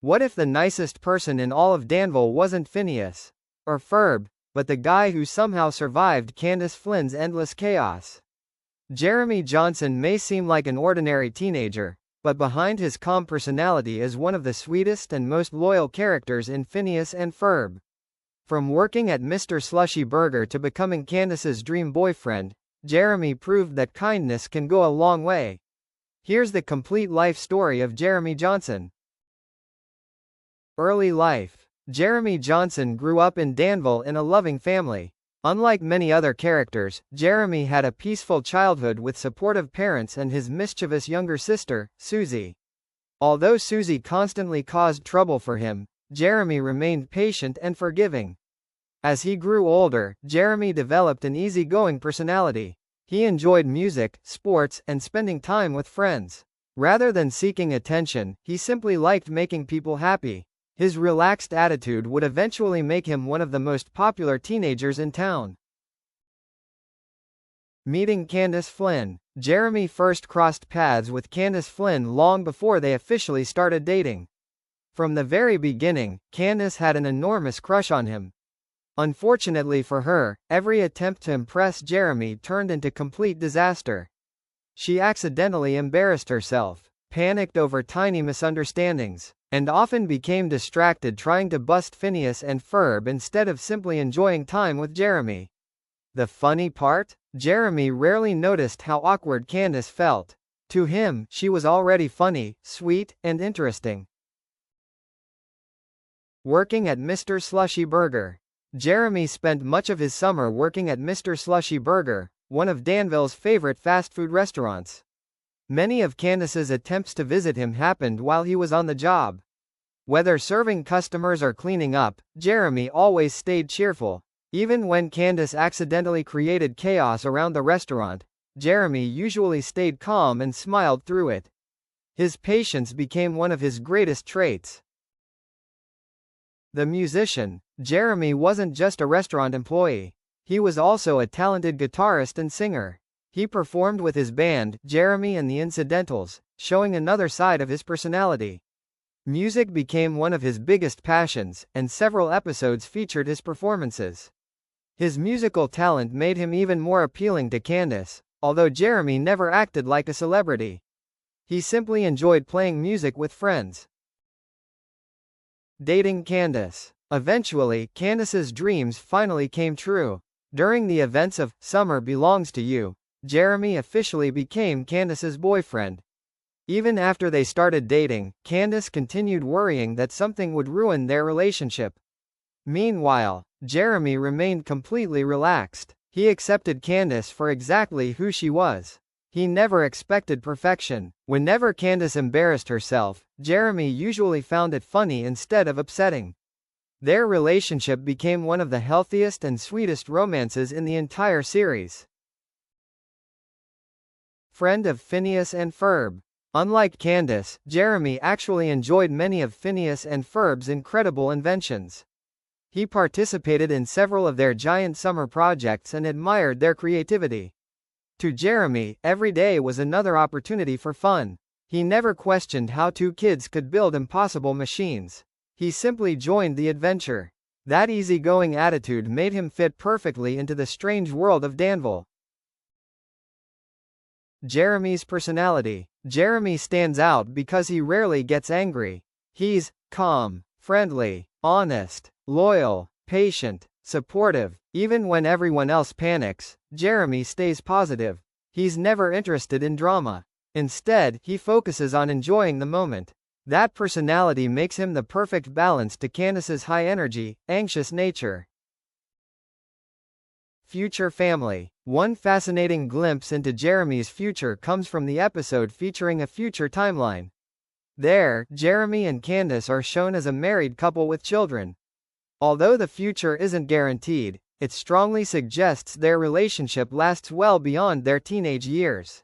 What if the nicest person in all of Danville wasn't Phineas or Ferb, but the guy who somehow survived Candace Flynn's endless chaos? Jeremy Johnson may seem like an ordinary teenager, but behind his calm personality is one of the sweetest and most loyal characters in Phineas and Ferb. From working at Mr. Slushy Burger to becoming Candace's dream boyfriend, Jeremy proved that kindness can go a long way. Here's the complete life story of Jeremy Johnson. Early life. Jeremy Johnson grew up in Danville in a loving family. Unlike many other characters, Jeremy had a peaceful childhood with supportive parents and his mischievous younger sister, Susie. Although Susie constantly caused trouble for him, Jeremy remained patient and forgiving. As he grew older, Jeremy developed an easygoing personality. He enjoyed music, sports, and spending time with friends. Rather than seeking attention, he simply liked making people happy. His relaxed attitude would eventually make him one of the most popular teenagers in town. Meeting Candace Flynn. Jeremy first crossed paths with Candace Flynn long before they officially started dating. From the very beginning, Candace had an enormous crush on him. Unfortunately for her, every attempt to impress Jeremy turned into complete disaster. She accidentally embarrassed herself, panicked over tiny misunderstandings, and often became distracted trying to bust Phineas and Ferb instead of simply enjoying time with Jeremy. The funny part? Jeremy rarely noticed how awkward Candace felt. To him, she was already funny, sweet, and interesting. Working at Mr. Slushy Burger. Jeremy spent much of his summer working at Mr. Slushy Burger, one of Danville's favorite fast food restaurants. Many of Candace's attempts to visit him happened while he was on the job. Whether serving customers or cleaning up, Jeremy always stayed cheerful. Even when Candace accidentally created chaos around the restaurant, Jeremy usually stayed calm and smiled through it. His patience became one of his greatest traits. The musician. Jeremy wasn't just a restaurant employee. He was also a talented guitarist and singer. He performed with his band, Jeremy and the Incidentals, showing another side of his personality. Music became one of his biggest passions, and several episodes featured his performances. His musical talent made him even more appealing to Candace, although Jeremy never acted like a celebrity. He simply enjoyed playing music with friends. Dating Candace. Eventually, Candace's dreams finally came true. During the events of Summer Belongs to You, Jeremy officially became Candace's boyfriend. Even after they started dating, Candace continued worrying that something would ruin their relationship. Meanwhile, Jeremy remained completely relaxed. He accepted Candace for exactly who she was. He never expected perfection. Whenever Candace embarrassed herself, Jeremy usually found it funny instead of upsetting. Their relationship became one of the healthiest and sweetest romances in the entire series. Friend of Phineas and Ferb. Unlike Candace, Jeremy actually enjoyed many of Phineas and Ferb's incredible inventions. He participated in several of their giant summer projects and admired their creativity. To Jeremy, every day was another opportunity for fun. He never questioned how two kids could build impossible machines. He simply joined the adventure. That easygoing attitude made him fit perfectly into the strange world of Danville. Jeremy's personality. Jeremy stands out because he rarely gets angry. He's calm, friendly, honest, loyal, patient, supportive. Even when everyone else panics, Jeremy stays positive. He's never interested in drama. Instead, he focuses on enjoying the moment. That personality makes him the perfect balance to Candace's high-energy, anxious nature. Future family. One fascinating glimpse into Jeremy's future comes from the episode featuring a future timeline. There, Jeremy and Candace are shown as a married couple with children. Although the future isn't guaranteed, it strongly suggests their relationship lasts well beyond their teenage years.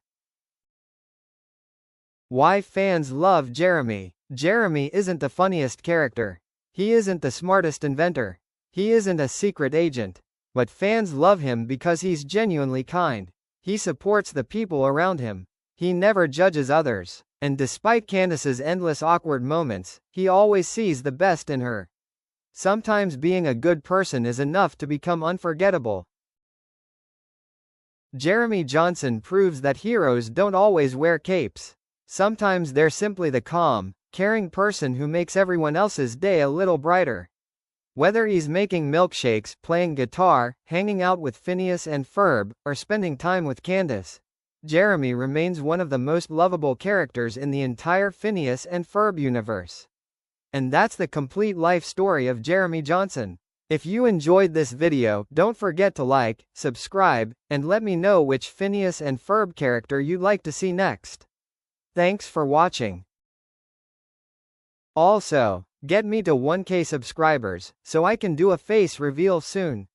Why fans love Jeremy. Jeremy isn't the funniest character. He isn't the smartest inventor. He isn't a secret agent. But fans love him because he's genuinely kind. He supports the people around him. He never judges others. And despite Candace's endless awkward moments, he always sees the best in her. Sometimes being a good person is enough to become unforgettable. Jeremy Johnson proves that heroes don't always wear capes. Sometimes they're simply the calm, caring person who makes everyone else's day a little brighter. Whether he's making milkshakes, playing guitar, hanging out with Phineas and Ferb, or spending time with Candace, Jeremy remains one of the most lovable characters in the entire Phineas and Ferb universe. And that's the complete life story of Jeremy Johnson. If you enjoyed this video, don't forget to like, subscribe, and let me know which Phineas and Ferb character you'd like to see next. Thanks for watching. Also, get me to 1K subscribers, so I can do a face reveal soon.